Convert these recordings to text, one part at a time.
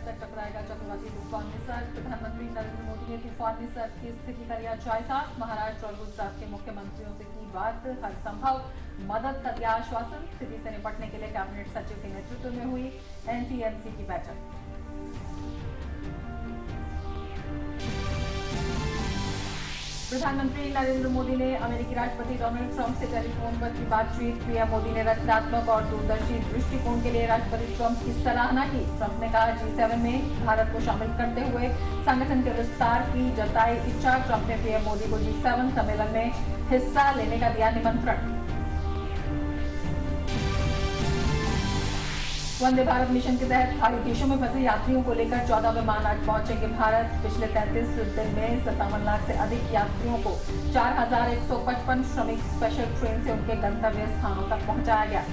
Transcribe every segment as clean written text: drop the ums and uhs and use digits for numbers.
तक टकराएगा चक्रवाती तूफान निसर्ग। प्रधानमंत्री नरेंद्र मोदी ने तूफान निसर्ग की स्थिति का लिया जायजा। महाराष्ट्र और गुजरात के मुख्यमंत्रियों से की बात, हर संभव मदद का दिया आश्वासन। स्थिति से निपटने के लिए कैबिनेट सचिव के नेतृत्व में हुई एनसीएमसी की बैठक। प्रधानमंत्री नरेंद्र मोदी ने अमेरिकी राष्ट्रपति डोनाल्ड ट्रंप से टेलीफोन पर की बातचीत। पीएम मोदी ने रचनात्मक और दूरदर्शी दृष्टिकोण के लिए राष्ट्रपति ट्रंप की सराहना की। ट्रंप ने कहा, G7 में भारत को शामिल करते हुए संगठन के विस्तार की जताई इच्छा। ट्रंप ने पीएम मोदी को G7 सम्मेलन में हिस्सा लेने का दिया निमंत्रण। वंदे भारत मिशन के तहत खाड़ी देशों में फंसे यात्रियों को लेकर 14 विमान आज पहुंचेंगे भारत। पिछले 33 दिन में 57 लाख से अधिक यात्रियों को 4155 श्रमिक स्पेशल ट्रेन से उनके गंतव्य स्थानों तक पहुंचाया गया।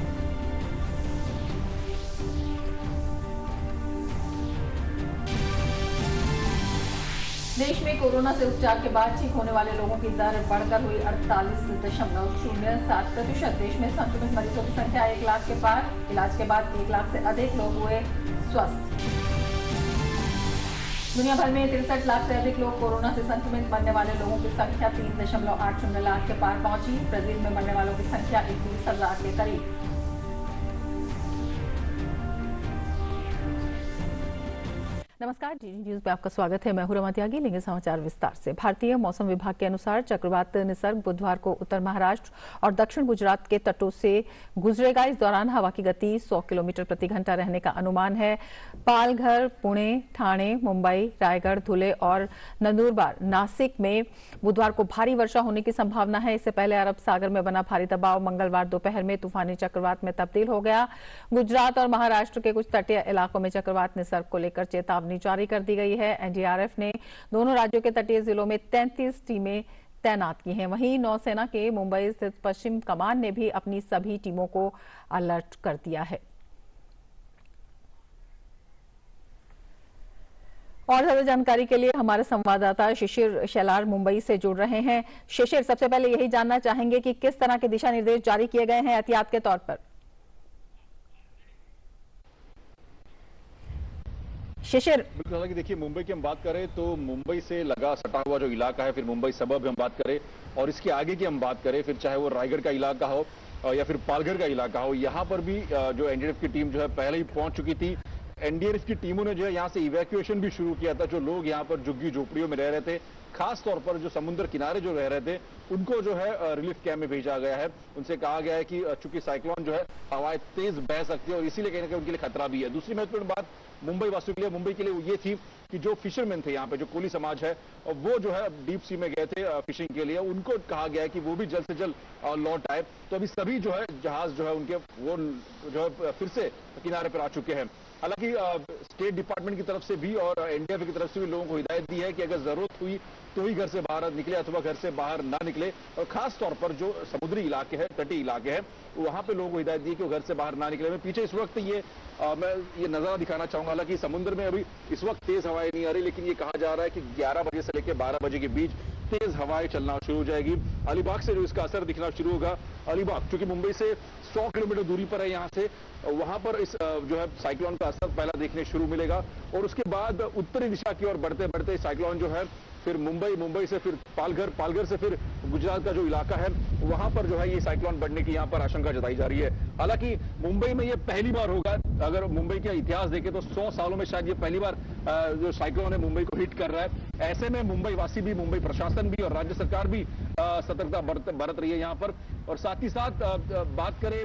देश में कोरोना से उपचार के बाद ठीक होने वाले लोगों की दर बढ़कर हुई 48.07%। देश में संक्रमित मरीजों की संख्या 1 लाख के पार। इलाज के बाद 1 लाख से अधिक लोग हुए स्वस्थ। दुनिया भर में 63 लाख से अधिक लोग कोरोना से संक्रमित। मरने वाले लोगों की संख्या 3.80 लाख के पार पहुंची। ब्राजील में मरने वालों की संख्या 31,000 के करीब। नमस्कार, डीडी न्यूज में आपका स्वागत है। मैं हूं रमा त्यागी। लेंगे समाचार विस्तार से। भारतीय मौसम विभाग के अनुसार चक्रवात निसर्ग बुधवार को उत्तर महाराष्ट्र और दक्षिण गुजरात के तटों से गुजरेगा। इस दौरान हवा की गति 100 किलोमीटर प्रति घंटा रहने का अनुमान है। पालघर, पुणे, ठाणे, मुंबई, रायगढ़, धुले और नंदुरबार, नासिक में बुधवार को भारी वर्षा होने की संभावना है। इससे पहले अरब सागर में बना भारी दबाव मंगलवार दोपहर में तूफानी चक्रवात में तब्दील हो गया। गुजरात और महाराष्ट्र के कुछ तटीय इलाकों में चक्रवात निसर्ग को लेकर चेतावनी जारी कर दी गई है। एनडीआरएफ ने दोनों राज्यों के तटीय जिलों में 33 टीमें तैनात की हैं। वहीं नौसेना के मुंबई स्थित पश्चिम कमान ने भी अपनी सभी टीमों को अलर्ट कर दिया है। और ज्यादा जानकारी के लिए हमारे संवाददाता शिशिर शेलार मुंबई से जुड़ रहे हैं। शिशिर, सबसे पहले यही जानना चाहेंगे कि किस तरह के दिशा निर्देश जारी किए गए हैं एहतियात के तौर पर। शिशिर, बिल्कुल। हालांकि देखिए, मुंबई की हम बात करें तो मुंबई से लगा सटा हुआ जो इलाका है, फिर मुंबई सबब हम बात करें और इसके आगे की हम बात करें, फिर चाहे वो रायगढ़ का इलाका हो या फिर पालघर का इलाका हो, यहाँ पर भी जो एनडीआरएफ की टीम जो है पहले ही पहुंच चुकी थी। एनडीआरएफ की टीमों ने जो है यहाँ से इवैक्यूएशन भी शुरू किया था। जो लोग यहाँ पर झुग्गी झोपड़ियों में रह रहे थे, खास तौर पर जो समुद्र किनारे जो रह रहे थे, उनको जो है रिलीफ कैंप में भेजा गया है। उनसे कहा गया है कि चूंकि साइक्लोन जो है हवाएं तेज बह सकती है और इसीलिए कहीं ना कहीं उनके लिए खतरा भी है। दूसरी महत्वपूर्ण बात मुंबई वासियों के लिए, मुंबई के लिए ये थी कि जो फिशरमैन थे यहाँ पे, जो कोली समाज है, वो जो है डीप सी में गए थे फिशिंग के लिए, उनको कहा गया है कि वो भी जल्द से जल्द लौट आए। तो अभी सभी जो है जहाज जो है उनके वो जो है फिर से किनारे पर आ चुके हैं। हालांकि स्टेट डिपार्टमेंट की तरफ से भी और एनडीआरएफ की तरफ से भी लोगों को हिदायत दी है कि अगर जरूरत हुई तो ही घर से बाहर निकले अथवा घर से बाहर ना निकले। और खास तौर पर जो समुद्री इलाके हैं, तटीय इलाके हैं, वहां पे लोगों को हिदायत दी कि वो घर से बाहर ना निकले। मैं पीछे इस वक्त मैं ये नजारा दिखाना चाहूंगा। हालांकि समुद्र में अभी इस वक्त तेज हवाएं नहीं आ रही, लेकिन ये कहा जा रहा है कि 11 बजे से लेकर 12 बजे के बीच तेज हवाएं चलना शुरू हो जाएगी। अलीबाग से जो इसका असर दिखना शुरू होगा। अलीबाग चूंकि मुंबई से 100 किलोमीटर दूरी पर है यहाँ से, वहां पर इस जो है साइक्लोन का असर पहला देखने शुरू मिलेगा और उसके बाद उत्तरी दिशा की ओर बढ़ते बढ़ते साइक्लोन जो है फिर मुंबई से फिर पालघर से फिर गुजरात का जो इलाका है वहां पर जो है ये साइक्लोन बढ़ने की यहाँ पर आशंका जताई जा रही है। हालांकि मुंबई में ये पहली बार होगा, अगर मुंबई का इतिहास देखें तो 100 सालों में शायद ये पहली बार जो साइक्लोन है मुंबई को हिट कर रहा है। ऐसे में मुंबई वासी भी, मुंबई प्रशासन भी और राज्य सरकार भी सतर्कता बरत रही है यहाँ पर। और साथ ही साथ बात करें,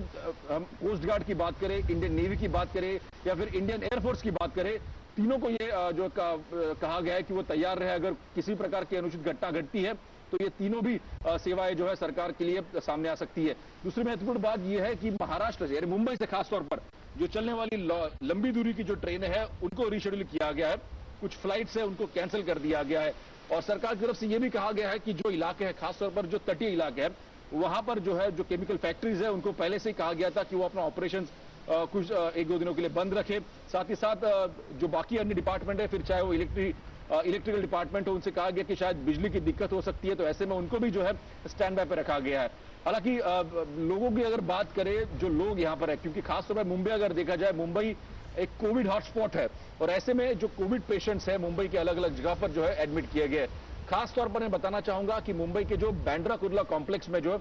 हम कोस्ट गार्ड की बात करें, इंडियन नेवी की बात करें या फिर इंडियन एयरफोर्स की बात करें, तीनों को ये जो कहा गया है कि वो तैयार रहे अगर किसी प्रकार की अनुचित घटना घटती है तो ये तीनों भी सेवाएं जो है सरकार के लिए सामने आ सकती है। दूसरी महत्वपूर्ण बात यह है कि महाराष्ट्र से यानी मुंबई से खासतौर पर जो चलने वाली लंबी दूरी की जो ट्रेनें हैं उनको रीशेड्यूल किया गया है। कुछ फ्लाइट्स है उनको कैंसिल कर दिया गया है और सरकार की तरफ से यह भी कहा गया है कि जो इलाके हैं, खासतौर पर जो तटीय इलाके हैं, वहां पर जो है जो केमिकल फैक्ट्रीज है उनको पहले से ही कहा गया था कि वो अपना ऑपरेशन कुछ 1-2 दिनों के लिए बंद रखे। साथ ही साथ जो बाकी अन्य डिपार्टमेंट है, फिर चाहे वो इलेक्ट्रिकल डिपार्टमेंट हो, उनसे कहा गया कि शायद बिजली की दिक्कत हो सकती है, तो ऐसे में उनको भी जो है स्टैंड बाय पे रखा गया है। हालांकि लोगों की अगर बात करें, जो लोग यहाँ पर है, क्योंकि खासतौर पर मुंबई अगर देखा जाए, मुंबई एक कोविड हॉटस्पॉट है और ऐसे में जो कोविड पेशेंट्स है मुंबई के अलग अलग जगह पर जो है एडमिट किए गए। खास तौर पर मैं बताना चाहूंगा कि मुंबई के जो बांद्रा कुर्ला कॉम्प्लेक्स में जो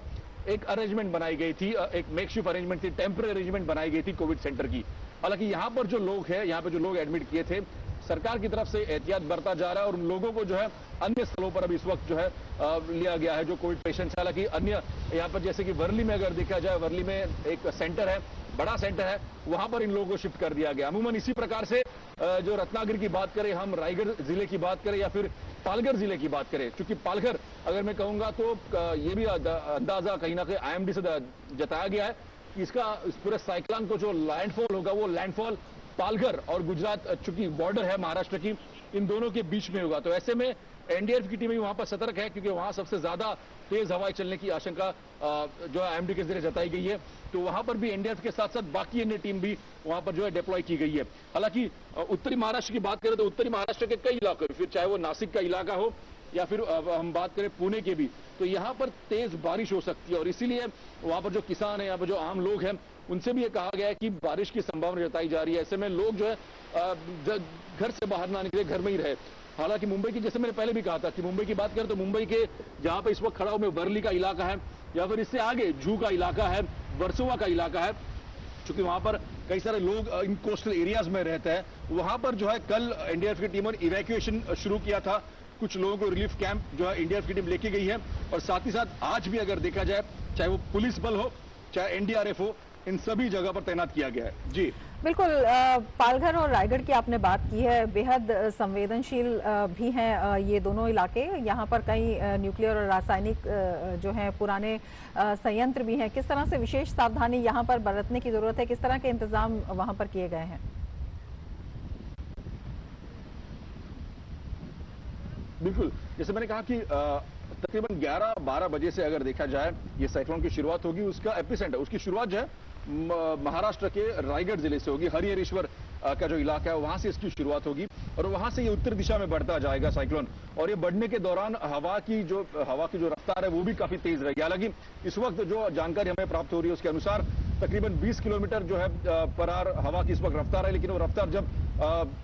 एक अरेंजमेंट बनाई गई थी, एक मेकशिफ्ट अरेंजमेंट थी, टेम्पररी अरेंजमेंट बनाई गई थी कोविड सेंटर की। हालांकि यहाँ पर जो लोग हैं, यहाँ पे जो लोग एडमिट किए थे, सरकार की तरफ से एहतियात बरता जा रहा है और उन लोगों को जो है अन्य स्थलों पर अभी इस वक्त जो है लिया गया है जो कोविड पेशेंट्स। हालांकि अन्य यहाँ पर जैसे कि वर्ली में अगर देखा जाए, वर्ली में एक सेंटर है, बड़ा सेंटर है, वहां पर इन लोगों को शिफ्ट कर दिया गया। अमूमन इसी प्रकार से जो रत्नागिरी की बात करें, हम रायगढ़ जिले की बात करें या फिर पालघर जिले की बात करें, क्योंकि पालघर अगर मैं कहूंगा तो ये भी अंदाजा कहीं ना कहीं आईएमडी से जताया गया है कि इसका इस पूरे साइक्लोन को जो लैंडफॉल होगा वो लैंडफॉल पालघर और गुजरात, चूंकि बॉर्डर है महाराष्ट्र की, इन दोनों के बीच में होगा। तो ऐसे में एनडीआरएफ की टीम भी वहां पर सतर्क है, क्योंकि वहां सबसे ज्यादा तेज हवाएं चलने की आशंका जो है आईएमडी के जरिए जताई गई है। तो वहां पर भी एनडीआरएफ के साथ साथ बाकी अन्य टीम भी वहां पर जो है डिप्लॉय की गई है। हालांकि उत्तरी महाराष्ट्र की बात करें तो उत्तरी महाराष्ट्र के कई इलाके, फिर चाहे वो नासिक का इलाका हो या फिर हम बात करें पुणे के भी, तो यहाँ पर तेज बारिश हो सकती है और इसीलिए वहां पर जो किसान है, यहाँ पर जो आम लोग हैं, उनसे भी ये कहा गया है कि बारिश की संभावना जताई जा रही है। ऐसे में लोग जो है घर से बाहर ना निकले, घर में ही रहे। हालांकि मुंबई की, जैसे मैंने पहले भी कहा था कि मुंबई की बात करें तो मुंबई के जहां पे इस वक्त खड़ा हूं मैं, वर्ली का इलाका है या फिर इससे आगे जू का इलाका है, वर्सोवा का इलाका है, चूंकि वहां पर कई सारे लोग इन कोस्टल एरियाज में रहते हैं। वहां पर जो है कल एनडीआरएफ की टीम ने इवैक्यूएशन शुरू किया था, कुछ लोगों को रिलीफ कैंप जो है एनडीआरएफ की टीम लेके गई है और साथ ही साथ आज भी अगर देखा जाए, चाहे वो पुलिस बल हो चाहे एनडीआरएफ हो, इन सभी जगह पर तैनात किया गया है। जी बिल्कुल, पालघर और रायगढ़ की आपने बात की है, बेहद संवेदनशील भी हैं ये दोनों इलाके। यहाँ पर कई न्यूक्लियर और रासायनिक जो है पुराने संयंत्र भी हैं। किस तरह से विशेष सावधानी यहाँ पर बरतने की जरूरत है, किस तरह के इंतजाम वहां पर किए गए हैं? बिल्कुल, जैसे मैंने कहा कि तकरीबन 11-12 बजे से अगर देखा जाए ये साइक्लोन की शुरुआत होगी, उसका एपिसेंटर, उसकी शुरुआत जो है महाराष्ट्र के रायगढ़ जिले से होगी। हरिहरेश्वर का जो इलाका है वहां से इसकी शुरुआत होगी और वहां से ये उत्तर दिशा में बढ़ता जाएगा साइक्लोन। और ये बढ़ने के दौरान हवा की जो रफ्तार है वो भी काफी तेज रहेगी। हालांकि इस वक्त जो जानकारी हमें प्राप्त हो रही है उसके अनुसार तकरीबन 20 किलोमीटर जो है पर आवर हवा की इस वक्त रफ्तार है, लेकिन वो रफ्तार जब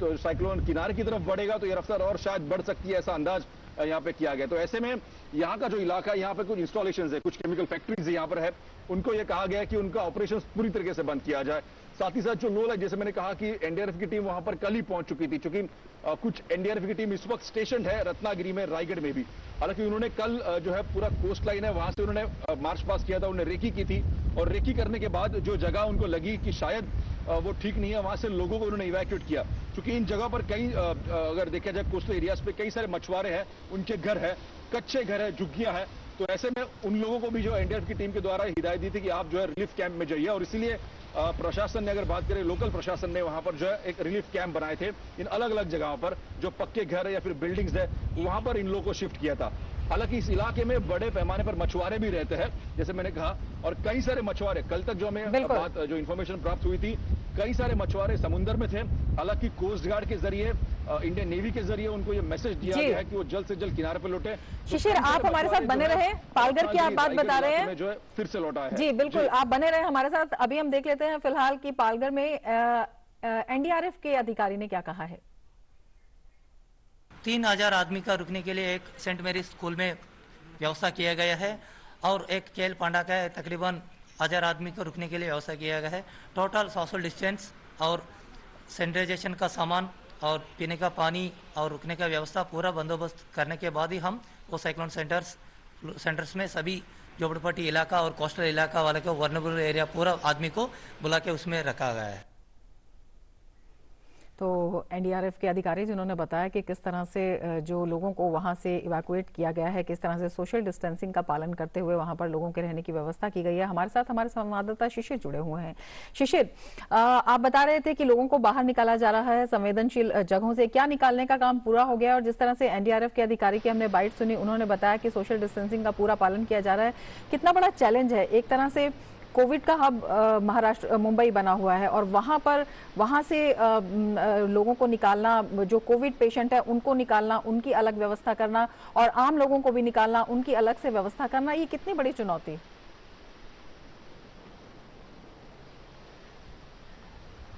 तो साइक्लोन किनारे की तरफ बढ़ेगा तो ये रफ्तार और शायद बढ़ सकती है, ऐसा अंदाज यहाँ पे किया गया। तो ऐसे में यहाँ का जो इलाका है, यहाँ पे कुछ इंस्टॉलेशंस है, कुछ केमिकल फैक्ट्रीज यहाँ पर है, उनको ये कहा गया है कि उनका ऑपरेशन पूरी तरीके से बंद किया जाए। साथ ही साथ जो लोग है, जैसे मैंने कहा कि एनडीआरएफ की टीम वहां पर कल ही पहुंच चुकी थी, क्योंकि कुछ एनडीआरएफ की टीम इस वक्त स्टेशन है रत्नागिरी में, रायगढ़ में भी। हालांकि उन्होंने कल जो है पूरा कोस्ट लाइन है वहां से उन्होंने मार्च पास किया था, उन्होंने रेकी की थी और रेकी करने के बाद जो जगह उनको लगी कि शायद वो ठीक नहीं है, वहां से लोगों को उन्होंने इवैक्यूएट किया। क्योंकि इन जगह पर कई अगर देखा जाए कोस्टल एरियाज पे कई सारे मछुआरे हैं, उनके घर है, कच्चे घर है, झुग्गियां हैं। तो ऐसे में उन लोगों को भी जो एनडीआरएफ की टीम के द्वारा हिदायत दी थी कि आप जो है रिलीफ कैंप में जाइए और इसीलिए प्रशासन ने, अगर बात करें लोकल प्रशासन ने, वहां पर जो है एक रिलीफ कैंप बनाए थे इन अलग अलग जगहों पर, जो पक्के घर है या फिर बिल्डिंग्स है, वहां पर इन लोगों को शिफ्ट किया था। हालांकि इस इलाके में बड़े पैमाने पर मछुआरे भी रहते हैं, जैसे मैंने कहा, और कई सारे मछुआरे, कल तक जो हमें बात जो इन्फॉर्मेशन प्राप्त हुई थी, कई सारे मछुआरे समुद्र में थे। हालांकि कोस्ट गार्ड के जरिए, इंडियन नेवी के जरिए उनको ये मैसेज दिया गया है कि वो जल्द से जल्द किनारे पर लौटे। शिशिर, आप हमारे साथ बने रहे, पालघर की आप बात बता रहे हैं, जो है फिर से लौटा है। जी बिल्कुल, आप बने रहे हमारे साथ। अभी हम देख लेते हैं फिलहाल की पालघर में एनडीआरएफ के अधिकारी ने क्या कहा है। 3000 आदमी का रुकने के लिए एक सेंट मेरी स्कूल में व्यवस्था किया गया है और एक केल पांडा का तकरीबन 1000 आदमी को रुकने के लिए व्यवस्था किया गया है। टोटल सोशल डिस्टेंस और सैनिटाइजेशन का सामान और पीने का पानी और रुकने का व्यवस्था पूरा बंदोबस्त करने के बाद ही हम वो साइक्लोन सेंटर्स में सभी झोपड़पट्टी इलाका और कोस्टल इलाका वाले को, वर्नेबल एरिया पूरा आदमी को बुला के उसमें रखा गया है। तो एनडीआरएफ के अधिकारी जिन्होंने बताया कि किस तरह से जो लोगों को वहां से इवैक्यूएट किया गया है, किस तरह से सोशल डिस्टेंसिंग का पालन करते हुए वहां पर लोगों के रहने की व्यवस्था की गई है। हमारे साथ हमारे संवाददाता शिशिर जुड़े हुए हैं। शिशिर, आप बता रहे थे कि लोगों को बाहर निकाला जा रहा है संवेदनशील जगहों से, क्या निकालने का काम पूरा हो गया? और जिस तरह से एनडीआरएफ के अधिकारी की हमने बाइट सुनी, उन्होंने बताया कि सोशल डिस्टेंसिंग का पूरा पालन किया जा रहा है। कितना बड़ा चैलेंज है, एक तरह से कोविड का हब महाराष्ट्र मुंबई बना हुआ है और वहां से लोगों को निकालना, जो कोविड पेशेंट है उनको निकालना, उनकी अलग व्यवस्था करना और आम लोगों को भी निकालना, उनकी अलग से व्यवस्था करना, ये कितनी बड़ी चुनौती?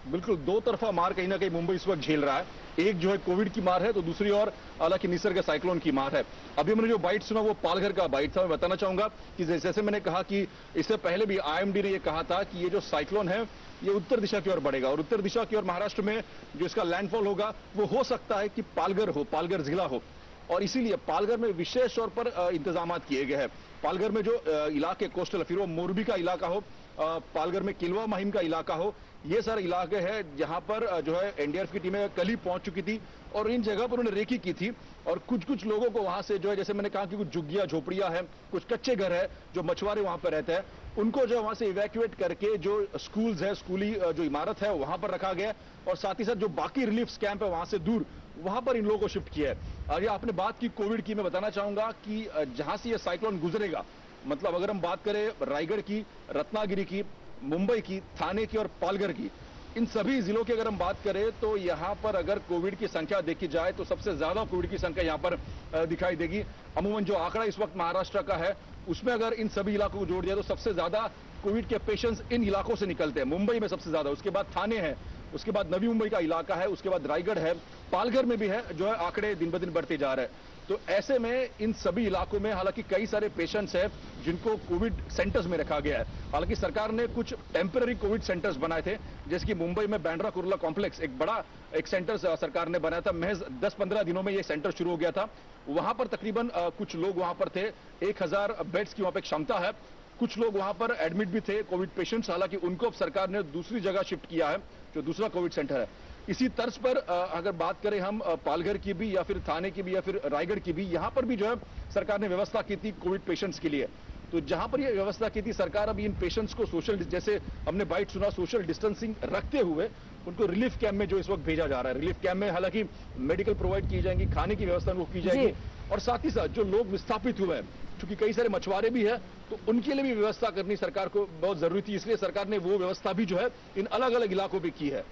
बिल्कुल, दो तरफा मार कहीं ना कहीं मुंबई इस वक्त झेल रहा है। एक जो है कोविड की मार है, तो दूसरी ओर हालांकि निसर्ग साइक्लोन की मार है। अभी मैंने जो बाइट सुना वो पालघर का बाइट था। मैं बताना चाहूंगा कि जैसे मैंने कहा कि इससे पहले भी आईएमडी ने ये कहा था कि ये जो साइक्लोन है ये उत्तर दिशा की ओर बढ़ेगा और उत्तर दिशा की ओर महाराष्ट्र में जो इसका लैंडफॉल होगा वो हो सकता है कि पालघर जिला हो। और इसीलिए पालघर में विशेष तौर पर इंतजाम किए गए हैं। पालघर में जो इलाके कोस्टल, फिर वो मोरबी का इलाका हो, पालघर में किलवा माहिम का इलाका हो, ये सारे इलाके हैं जहां पर जो है एनडीआरएफ की टीमें कल ही पहुंच चुकी थी और इन जगह पर उन्होंने रेकी की थी। और कुछ लोगों को वहां से जो है, जैसे मैंने कहा कि कुछ झुग्गियां झोपड़ियां हैं, कुछ कच्चे घर है, जो मछुआरे वहां पर रहते हैं, उनको जो वहां से इवैक्यूएट करके जो स्कूल्स है, स्कूली जो इमारत है वहां पर रखा गया और साथ ही साथ जो बाकी रिलीफ कैंप है वहां से दूर, वहां पर इन लोगों को शिफ्ट किया है। आगे आपने बात की कोविड की, मैं बताना चाहूंगा कि जहां से ये साइक्लोन गुजरेगा, मतलब अगर हम बात करें रायगढ़ की, रत्नागिरी की, मुंबई की, थाने की और पालघर की, इन सभी जिलों की अगर हम बात करें तो यहां पर अगर कोविड की संख्या देखी जाए तो सबसे ज्यादा कोविड की संख्या यहां पर दिखाई देगी। अमूमन जो आंकड़ा इस वक्त महाराष्ट्र का है उसमें अगर इन सभी इलाकों को जोड़ दिया तो सबसे ज्यादा कोविड के पेशेंट्स इन इलाकों से निकलते हैं। मुंबई में सबसे ज्यादा, उसके बाद थाने है, उसके बाद नवी मुंबई का इलाका है, उसके बाद रायगढ़ है, पालघर में भी है, जो है आंकड़े दिन ब दिन बढ़ते जा रहे हैं। तो ऐसे में इन सभी इलाकों में हालांकि कई सारे पेशेंट्स हैं जिनको कोविड सेंटर्स में रखा गया है। हालांकि सरकार ने कुछ टेम्पररी कोविड सेंटर्स बनाए थे, जैसे कि मुंबई में बैंड्रा कुर्ला कॉम्प्लेक्स एक बड़ा सेंटर सरकार ने बनाया था। महज 10-15 दिनों में ये सेंटर शुरू हो गया था। वहां पर तकरीबन कुछ लोग वहां पर थे, 1000 बेड्स की वहां पर क्षमता है। कुछ लोग वहां पर एडमिट भी थे कोविड पेशेंट्स, हालांकि उनको अब सरकार ने दूसरी जगह शिफ्ट किया है, जो दूसरा कोविड सेंटर है। इसी तर्ज पर अगर बात करें हम पालघर की भी या फिर थाने की भी या फिर रायगढ़ की भी, यहां पर भी जो है सरकार ने व्यवस्था की थी कोविड पेशेंट्स के लिए। तो जहां पर ये व्यवस्था की थी सरकार, अब इन पेशेंट्स को जैसे हमने बाइट सुना, सोशल डिस्टेंसिंग रखते हुए उनको रिलीफ कैंप में जो इस वक्त भेजा जा रहा है। रिलीफ कैंप में हालांकि मेडिकल प्रोवाइड की जाएंगी, खाने की व्यवस्था उनको की जाएगी और साथ ही साथ जो लोग विस्थापित हुए हैं, क्योंकि कई सारे मछुआरे भी है, तो उनके लिए भी व्यवस्था करनी सरकार को बहुत जरूरी थी। इसलिए सरकार ने वो व्यवस्था भी जो है इन अलग अलग इलाकों में की है।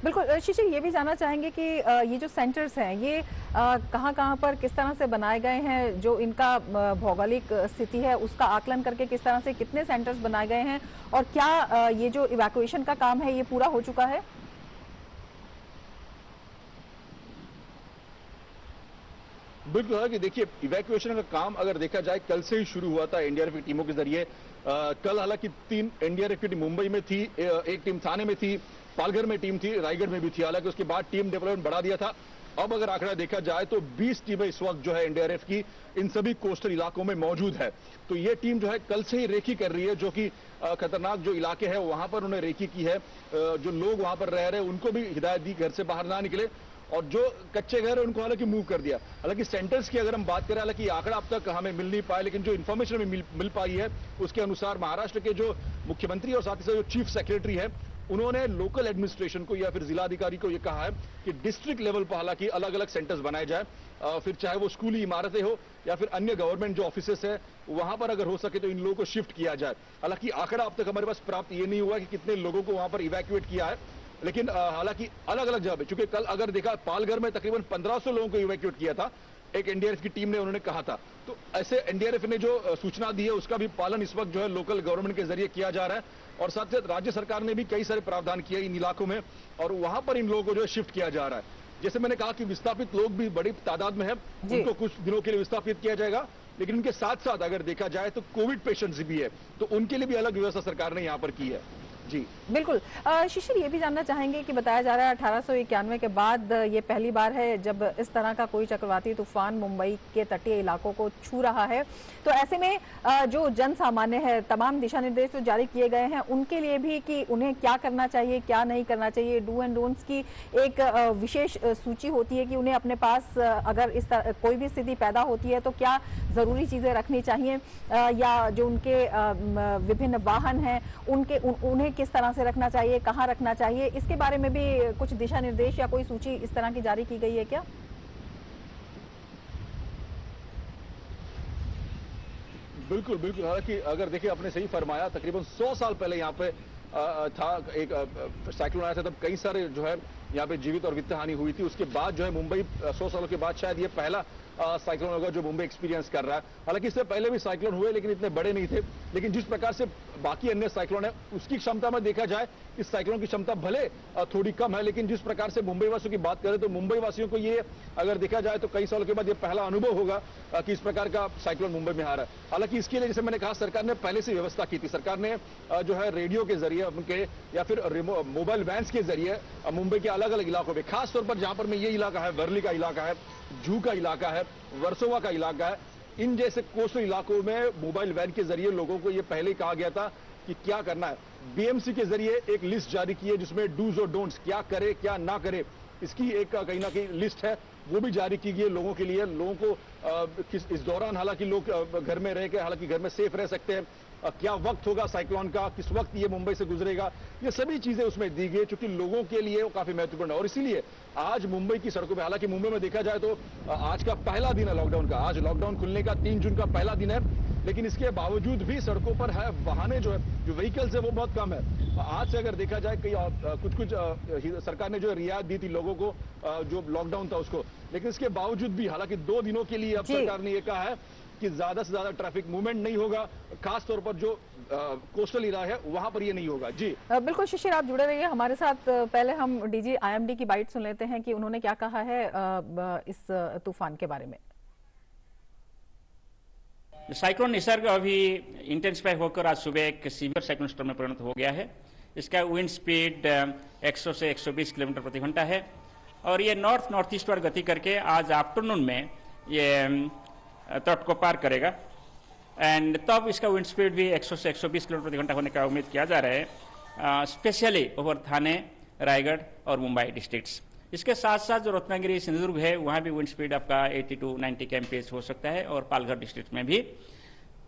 बिल्कुल शिशिर, ये भी जानना चाहेंगे कि ये जो सेंटर्स हैं ये कहाँ पर किस तरह से बनाए गए हैं, जो इनका भौगोलिक स्थिति है उसका आकलन करके किस तरह से कितने सेंटर्स बनाए गए हैं और क्या ये जो इवैक्यूएशन का काम है ये पूरा हो चुका है? बिल्कुल है कि देखिए, इवैक्यूएशन का काम अगर देखा जाए कल से ही शुरू हुआ था एनडीआरएफ की टीमों के जरिए। कल हालांकि 3 एनडीआरएफ की टीम मुंबई में थी, एक टीम थाने में थी, पालघर में टीम थी, रायगढ़ में भी थी। हालांकि उसके बाद टीम डेवलपमेंट बढ़ा दिया था। अब अगर आंकड़ा देखा जाए तो 20 टीमें इस वक्त जो है एनडीआरएफ की इन सभी कोस्टल इलाकों में मौजूद है। तो ये टीम जो है कल से ही रेकी कर रही है, जो कि खतरनाक जो इलाके हैं वहां पर उन्होंने रेकी की है। जो लोग वहां पर रह रहे हैं उनको भी हिदायत दी घर से बाहर ना निकले और जो कच्चे घर है उनको हालांकि मूव कर दिया। हालांकि सेंटर्स की अगर हम बात करें, हालांकि आंकड़ा अब तक हमें मिल नहीं पाया, लेकिन जो इन्फॉर्मेशन हमें मिल पाई है उसके अनुसार महाराष्ट्र के जो मुख्यमंत्री और साथ ही साथ जो चीफ सेक्रेटरी है उन्होंने लोकल एडमिनिस्ट्रेशन को या फिर जिलाधिकारी को यह कहा है कि डिस्ट्रिक्ट लेवल पर हालांकि अलग अलग सेंटर्स बनाए जाए, फिर चाहे वो स्कूली इमारतें हो या फिर अन्य गवर्नमेंट जो ऑफिसेस है वहां पर अगर हो सके तो इन लोगों को शिफ्ट किया जाए। हालांकि आंकड़ा अब तक हमारे पास प्राप्त ये नहीं हुआ कि कितने लोगों को वहां पर इवैक्यूएट किया है, लेकिन हालांकि अलग अलग जगह पे, चूंकि कल अगर देखा पालघर में तकरीबन 1500 लोगों को इवैक्यूएट किया था एक एनडीआरएफ की टीम ने, उन्होंने कहा था। तो ऐसे एनडीआरएफ ने जो सूचना दी है उसका भी पालन इस वक्त जो है लोकल गवर्नमेंट के जरिए किया जा रहा है और साथ साथ राज्य सरकार ने भी कई सारे प्रावधान किए इन इलाकों में और वहां पर इन लोगों को जो है शिफ्ट किया जा रहा है। जैसे मैंने कहा कि विस्थापित लोग भी बड़ी तादाद में है, उनको कुछ दिनों के लिए विस्थापित किया जाएगा, लेकिन उनके साथ साथ अगर देखा जाए तो कोविड पेशेंट्स भी है, तो उनके लिए भी अलग व्यवस्था सरकार ने यहाँ पर की है। जी बिल्कुल। शिशिर, ये भी जानना चाहेंगे कि बताया जा रहा है 1891 के बाद ये पहली बार है जब इस तरह का कोई चक्रवाती तूफान मुंबई के तटीय इलाकों को छू रहा है। तो ऐसे में जो जन सामान्य है, तमाम दिशा निर्देश जो जारी किए गए हैं उनके लिए भी कि उन्हें क्या करना चाहिए, क्या नहीं करना चाहिए, डू एंड डोंट्स की एक विशेष सूची होती है कि उन्हें अपने पास अगर इस तरह कोई भी स्थिति पैदा होती है तो क्या जरूरी चीजें रखनी चाहिए या जो उनके विभिन्न वाहन हैं उन्हें किस तरह से रखना चाहिए, कहाँ रखना चाहिए, इसके बारे में भी कुछ दिशा निर्देश या कोई सूची इस तरह की जारी की गई है क्या? बिल्कुल बिल्कुल, हालांकि अगर देखिए आपने सही फरमाया, तकरीबन 100 साल पहले यहाँ पे था एक साइक्लोन आया था, तब कई सारे जो है यहाँ पे जीवित और वित्त हानि हुई थी। उसके बाद जो है मुंबई 100 सालों के बाद शायद ये पहला साइक्लोन होगा जो मुंबई एक्सपीरियंस कर रहा है। हालांकि इससे पहले भी साइक्लोन हुए लेकिन इतने बड़े नहीं थे। लेकिन जिस प्रकार से बाकी अन्य साइक्लोन है उसकी क्षमता में देखा जाए, इस साइक्लोन की क्षमता भले थोड़ी कम है, लेकिन जिस प्रकार से मुंबई वासियों की बात करें तो मुंबई वासियों को ये अगर देखा जाए तो कई सालों के बाद ये पहला अनुभव होगा कि इस प्रकार का साइक्लोन मुंबई में आ रहा है। हालांकि इसके लिए जैसे मैंने कहा, सरकार ने पहले से व्यवस्था की थी। सरकार ने जो है रेडियो के जरिए उनके या फिर मोबाइल वैन्स के जरिए मुंबई के अलग अलग इलाकों में, खासतौर पर जहां पर में ये इलाका है, वर्ली का इलाका है, जू का इलाका है, वर्सोवा का इलाका है, इन जैसे कोस्टल इलाकों में मोबाइल वैन के जरिए लोगों को यह पहले ही कहा गया था कि क्या करना है। बीएमसी के जरिए एक लिस्ट जारी की है जिसमें डूज और डोंट्स, क्या करे क्या ना करे, इसकी एक कहीं ना कहीं लिस्ट है, वो भी जारी की गई है लोगों के लिए। लोगों को इस दौरान हालांकि लोग घर में रह के हालांकि घर में सेफ रह सकते हैं, क्या वक्त होगा साइक्लोन का, किस वक्त ये मुंबई से गुजरेगा, ये सभी चीजें उसमें दी गई, क्योंकि लोगों के लिए वो काफी महत्वपूर्ण है। और इसीलिए आज मुंबई की सड़कों पे, हालांकि मुंबई में देखा जाए तो आज का पहला दिन है लॉकडाउन का, आज लॉकडाउन खुलने का 3 जून का पहला दिन है, लेकिन इसके बावजूद भी सड़कों पर है वाहने जो है, जो व्हीकल्स है वो बहुत कम है। आज से अगर देखा जाए कई कुछ सरकार ने जो रियायत दी थी लोगों को, जो लॉकडाउन था उसको, लेकिन इसके बावजूद भी हालांकि 2 दिनों के लिए अब सरकार ने यह कहा है कि ज्यादा से ज्यादा ट्रैफिक मूवमेंट नहीं होगा, खास तौर पर जो कोस्टल एरिया है वहां पर ये नहीं होगा। जी बिल्कुल शिशिर, आप जुड़े रहिए हमारे साथ। पहले हम डीजी आईएमडी की बाइट सुन लेते हैं कि उन्होंने क्या कहा है इस तूफान के बारे में। साइक्लोन निसर्ग अभी इंटेंसिफाई होकर आज सुबह एक सीवियर साइक्लोन स्टॉर्म में परिणत हो गया है। इसका विंड स्पीड 100 से 120 किलोमीटर प्रति घंटा है और ये नॉर्थ ईस्ट पर गति करके आज आफ्टरनून में ये तट को पार करेगा एंड तब इसका विंड स्पीड भी 100 से 120 किलोमीटर प्रति घंटा होने का उम्मीद किया जा रहा है, स्पेशली ओवर थाने, रायगढ़ और मुंबई डिस्ट्रिक्ट्स। इसके साथ साथ जो रत्नागिरी, सिंधुदुर्ग है वहाँ भी विंड स्पीड आपका 80 to 90 kmph हो सकता है और पालघर डिस्ट्रिक्ट में भी।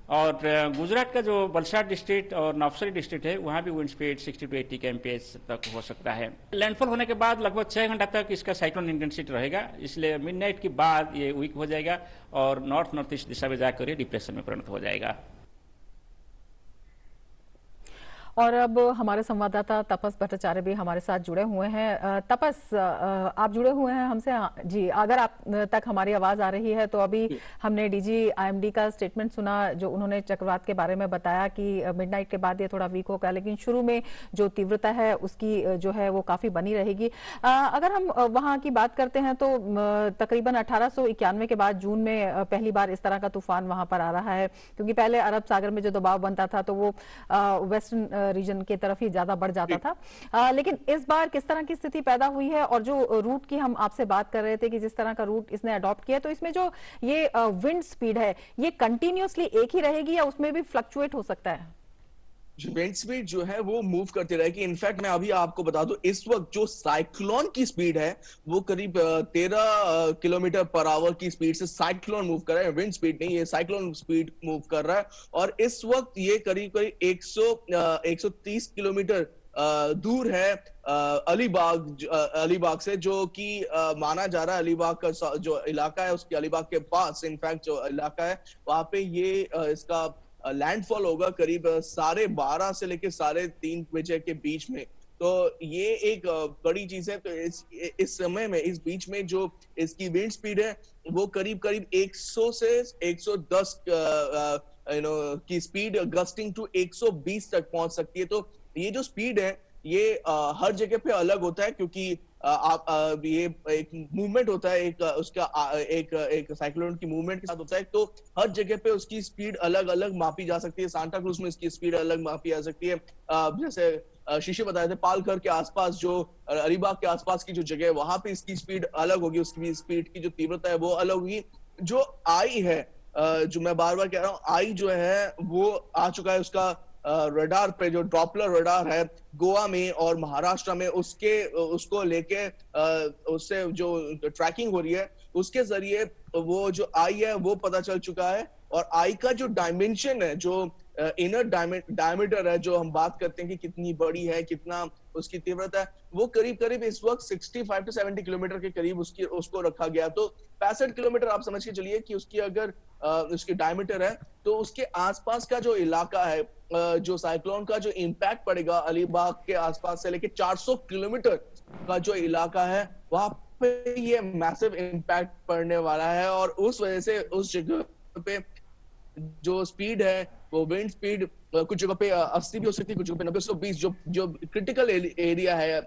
और गुजरात का जो वलसाड डिस्ट्रिक्ट और नवसारी डिस्ट्रिक्ट है वहाँ भी विंड स्पीड 60 to 80 kmph तक हो सकता है। लैंडफॉल होने के बाद लगभग 6 घंटा तक इसका साइक्लोन इंटेंसिटी रहेगा, इसलिए मिडनाइट के बाद ये वीक हो जाएगा और नॉर्थ ईस्ट दिशा में जाकर ये डिप्रेशन में परिणत हो जाएगा। और अब हमारे संवाददाता तपस भट्टाचार्य भी हमारे साथ जुड़े हुए हैं। तपस, आप जुड़े हुए हैं हमसे? जी, अगर आप तक हमारी आवाज आ रही है तो अभी हमने डीजी आईएमडी का स्टेटमेंट सुना जो उन्होंने चक्रवात के बारे में बताया कि मिडनाइट के बाद ये थोड़ा वीक होगा, लेकिन शुरू में जो तीव्रता है उसकी जो है वो काफी बनी रहेगी। अगर हम वहां की बात करते हैं तो तकरीबन 1891 के बाद जून में पहली बार इस तरह का तूफान वहां पर आ रहा है, क्योंकि पहले अरब सागर में जो दबाव बनता था तो वो वेस्टर्न रीजन की तरफ ही ज्यादा बढ़ जाता था। लेकिन इस बार किस तरह की स्थिति पैदा हुई है और जो रूट की हम आपसे बात कर रहे थे कि जिस तरह का रूट इसने अडॉप्ट किया, तो इसमें जो ये विंड स्पीड है ये कंटिन्यूअसली एक ही रहेगी या उसमें भी फ्लक्चुएट हो सकता है? विंड स्पीड जो है वो मूव करती रहेगी। इनफैक्ट मैं अभी आपको बता दूं, इस वक्त जो साइक्लोन की स्पीड है वो करीब 13 किलोमीटर पर आवर की स्पीड से साइक्लोन मूव कर रहा है, विंड स्पीड नहीं, ये साइक्लोन स्पीड मूव कर रहा है। और इस वक्त ये करीब करीब 130 किलोमीटर दूर है अलीबाग से, जो कि माना जा रहा है अलीबाग का जो इलाका है उसके अलीबाग के पास इनफैक्ट जो इलाका है वहां पे ये इसका लैंडफॉल होगा करीब 12:30 से लेकर 3:30 बजे के बीच में। तो ये एक बड़ी चीज है। तो इस समय में इस बीच में जो इसकी विंड स्पीड है वो करीब करीब 100 से 110 की स्पीड गस्टिंग टू 120 तक पहुंच सकती है। तो ये जो स्पीड है ये हर जगह पे अलग होता है, क्योंकि ये एक मूवमेंट होता है, एक साइक्लोन की मूवमेंट के साथ होता है, तो हर जगह पे उसकी स्पीड अलग अलग मापी जा सकती है। सांता क्रूज में इसकी स्पीड अलग मापी जा सकती है। जैसे शीशे बताए थे, पालघर के आसपास जो अलीबाग के आसपास की जो जगह है वहां पे इसकी स्पीड अलग होगी, उसकी स्पीड की जो तीव्रता है वो अलग होगी। जो आई है, जो मैं बार बार कह रहा हूँ, आई जो है वो आ चुका है, उसका रडार पे जो डॉपलर रडार है गोवा में और महाराष्ट्र में उसको लेके उससे जो ट्रैकिंग हो रही है उसके जरिए वो जो आई है वो पता चल चुका है। और आई का जो डायमेंशन है, जो इनर डायमीटर है, जो हम बात करते हैं कि कितनी बड़ी है, कितना उसकी तीव्रता है वो करीब करीब इस वक्त 65 to 70 किलोमीटर के करीब उसको रखा गया। तो 65 किलोमीटर आप समझ के चलिए कि उसकी अगर उसकी डायमीटर है, तो उसके आसपास का जो इलाका है, जो साइक्लोन का जो इम्पैक्ट पड़ेगा अलीबाग के आसपास से लेके 400 किलोमीटर का जो इलाका है, वहां पे ये मैसिव इम्पैक्ट पड़ने वाला है। और उस वजह से उस जगह पे जो स्पीड है, वो विंड स्पीड कुछ जगह पे 80 भी हो सकती है, कुछ जगह पे 90, 120 जो क्रिटिकल एरिया है,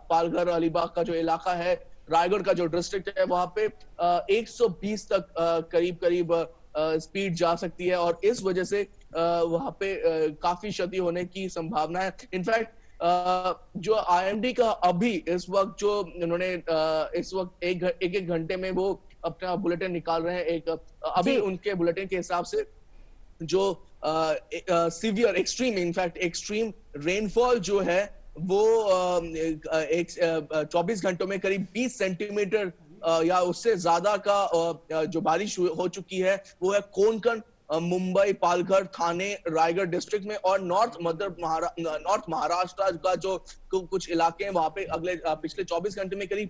पालघर अलीबाग का जो इलाका है, रायगढ़ का जो डिस्ट्रिक्ट है, वहां पे 120 तक करीब करीब स्पीड जा सकती है। और इस वजह से वहां पे काफी क्षति होने की संभावना है। इनफैक्ट जो IMD का अभी इस वक्त जो इन्होंने इस वक्त एक घंटे में वो अपना बुलेटिन निकाल रहे हैं, अभी उनके बुलेटिन के हिसाब से जो severe extreme, in fact extreme rainfall जो है वो 24 घंटों में करीब 20 सेंटीमीटर या उससे ज्यादा का जो बारिश हो चुकी है, वो है कोंकण, मुंबई, पालघर, थाने, रायगढ़ डिस्ट्रिक्ट में। और नॉर्थ महाराष्ट्र का जो कुछ इलाके हैं, वहां पे पिछले 24 घंटे में करीब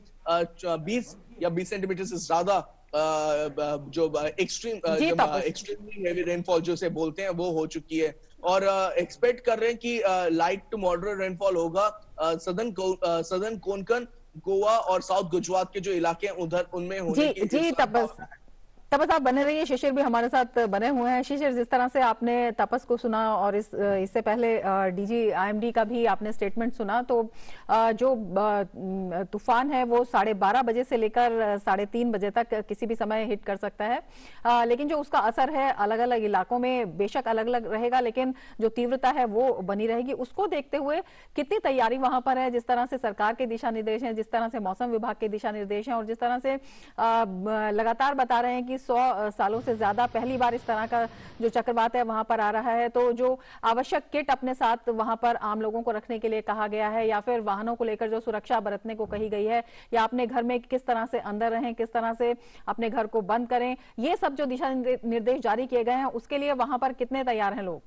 20 या 20 सेंटीमीटर से ज्यादा जो एक्सट्रीमली हेवी रेनफॉल जो से बोलते हैं वो हो चुकी है। और एक्सपेक्ट कर रहे हैं कि लाइट टू मॉडरेट रेनफॉल होगा सदर्न कोंकण, गोवा और साउथ गुजरात के जो इलाके हैं उधर उनमें होने की तपस आप बने रहिए। शिशिर भी हमारे साथ बने हुए हैं। शिशिर, जिस तरह से आपने तपस को सुना और इससे पहले DG IMD का भी आपने स्टेटमेंट सुना, तो जो तूफान है वो 12:30 बजे से लेकर 3:30 बजे तक किसी भी समय हिट कर सकता है, लेकिन जो उसका असर है अलग अलग इलाकों में बेशक अलग अलग रहेगा, लेकिन जो तीव्रता है वो बनी रहेगी। उसको देखते हुए कितनी तैयारी वहां पर है, जिस तरह से सरकार के दिशा निर्देश हैं, जिस तरह से मौसम विभाग के दिशा निर्देश हैं, और जिस तरह से लगातार बता रहे हैं कि 100 सालों से ज्यादा पहली बार इस तरह का जो चक्रवात है वहां पर आ रहा है, तो जो आवश्यक किट अपने साथ वहां पर आम लोगों को रखने के लिए कहा गया है, या फिर वाहनों को लेकर जो सुरक्षा बरतने को कही गई है, या अपने घर में किस तरह से अंदर रहें, किस तरह से अपने घर को बंद करें, ये सब जो दिशा निर्देश जारी किए गए हैं, उसके लिए वहां पर कितने तैयार हैं लोग?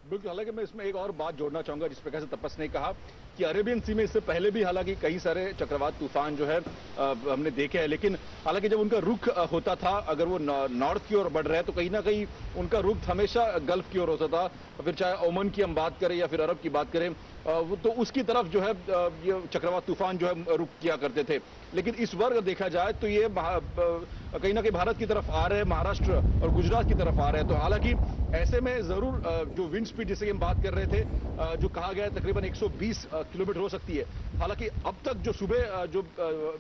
बिल्कुल, हालांकि मैं इसमें एक और बात जोड़ना चाहूंगा, जिस प्रकार से तपस ने कहा कि अरेबियन सी में इससे पहले भी हालांकि कई सारे चक्रवात तूफान जो है हमने देखे हैं, लेकिन हालांकि जब उनका रुख होता था, अगर वो नॉर्थ की ओर बढ़ रहा है तो कहीं ना कहीं उनका रुख हमेशा गल्फ की ओर होता था, फिर चाहे ओमान की हम बात करें या फिर अरब की बात करें, तो उसकी तरफ जो है ये चक्रवात तूफान जो है रुख किया करते थे। लेकिन इस बार देखा जाए तो ये कहीं ना कहीं भारत की तरफ आ रहे हैं, महाराष्ट्र और गुजरात की तरफ आ रहे हैं। तो हालांकि ऐसे में जरूर जो विंड स्पीड जिसे हम बात कर रहे थे, जो कहा गया है तकरीबन 120 किलोमीटर हो सकती है। हालांकि अब तक जो सुबह जो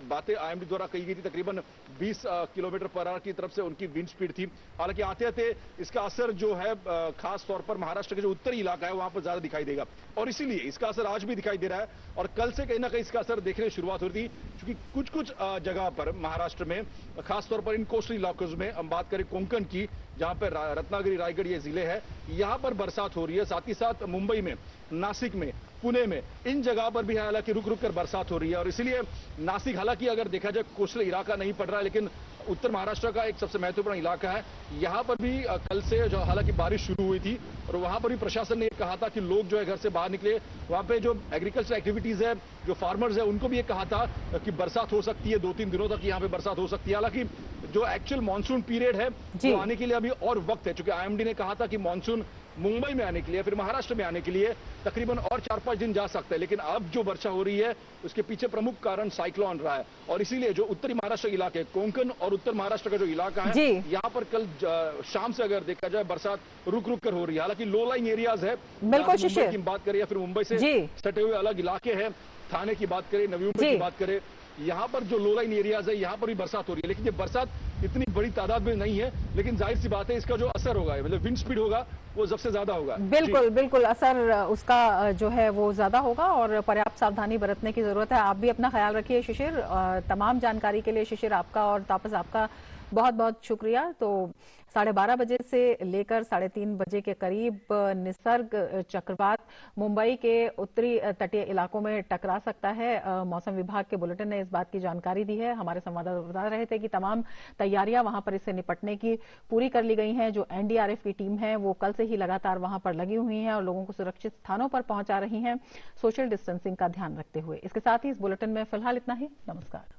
बातें IMD द्वारा कही गई थी, तकरीबन 20 किलोमीटर पर आवर की तरफ से उनकी विंड स्पीड थी। हालांकि आते आते इसका असर जो है खास तौर पर महाराष्ट्र के जो उत्तरी इलाका है वहां पर ज्यादा दिखाई देगा, और इसीलिए इसका असर आज भी दिखाई दे रहा है। और कल से कहीं ना कहीं इसका असर देखने की शुरुआत हो रही थी, क्योंकि कुछ कुछ जगह पर महाराष्ट्र में, खासतौर पर इन कोस्टल इलाकों में, हम बात करें कोंकण की, जहां पर रत्नागिरी, रायगढ़ ये जिले हैं, यहां पर बरसात हो रही है। साथ ही साथ मुंबई में, नासिक में, पुणे में, इन जगह पर भी हालांकि रुक रुक कर बरसात हो रही है। और इसीलिए नासिक, हालांकि अगर देखा जाए कोस्टल इलाका नहीं पड़ रहा है, लेकिन उत्तर महाराष्ट्र का एक सबसे महत्वपूर्ण इलाका है, यहां पर भी कल से जो हालांकि बारिश शुरू हुई थी, और वहां पर भी प्रशासन ने कहा था कि लोग जो है घर से बाहर निकले। वहां पे जो एग्रीकल्चर एक्टिविटीज है, जो फार्मर्स है, उनको भी ये कहा था कि बरसात हो सकती है, 2-3 दिनों तक यहाँ पे बरसात हो सकती है। हालांकि जो एक्चुअल मानसून पीरियड है वो आने के लिए अभी और वक्त है, क्योंकि IMD ने कहा था कि मानसून मुंबई में आने के लिए, फिर महाराष्ट्र में आने के लिए तकरीबन और 4-5 दिन जा सकता है। लेकिन अब जो वर्षा हो रही है उसके पीछे प्रमुख कारण साइक्लोन रहा है, और इसीलिए जो उत्तरी महाराष्ट्र इलाके, कोंकण और उत्तर महाराष्ट्र का जो इलाका है, यहाँ पर कल शाम से अगर देखा जाए बरसात रुक रुक कर हो रही है। हालांकि लो लाइन एरियाज है, मुंबई की बात करें या फिर मुंबई से सटे हुए अलग इलाके हैं, थाने की बात करें, नवी मुंबई की बात करें, यहाँ पर जो लो लाइन एरियाज है यहाँ पर भी बरसात हो रही है। लेकिन ये बरसात इतनी बड़ी तादाद में नहीं है, लेकिन जाहिर सी बात है इसका जो असर होगा, मतलब विंड स्पीड होगा, वो सबसे ज्यादा होगा। बिल्कुल बिल्कुल, असर उसका जो है वो ज्यादा होगा और पर्याप्त सावधानी बरतने की जरूरत है। आप भी अपना ख्याल रखिए शिशिर। तमाम जानकारी के लिए शिशिर आपका और तापस आपका बहुत बहुत शुक्रिया। तो 12:30 बजे से लेकर 3:30 बजे के करीब निसर्ग चक्रवात मुंबई के उत्तरी तटीय इलाकों में टकरा सकता है। मौसम विभाग के बुलेटिन ने इस बात की जानकारी दी है। हमारे संवाददाता बता रहे थे कि तमाम तैयारियां वहां पर इससे निपटने की पूरी कर ली गई हैं। जो एनडीआरएफ की टीम है वो कल से ही लगातार वहां पर लगी हुई है और लोगों को सुरक्षित स्थानों पर पहुंचा रही हैं, सोशल डिस्टेंसिंग का ध्यान रखते हुए। इसके साथ ही इस बुलेटिन में फिलहाल इतना ही। नमस्कार।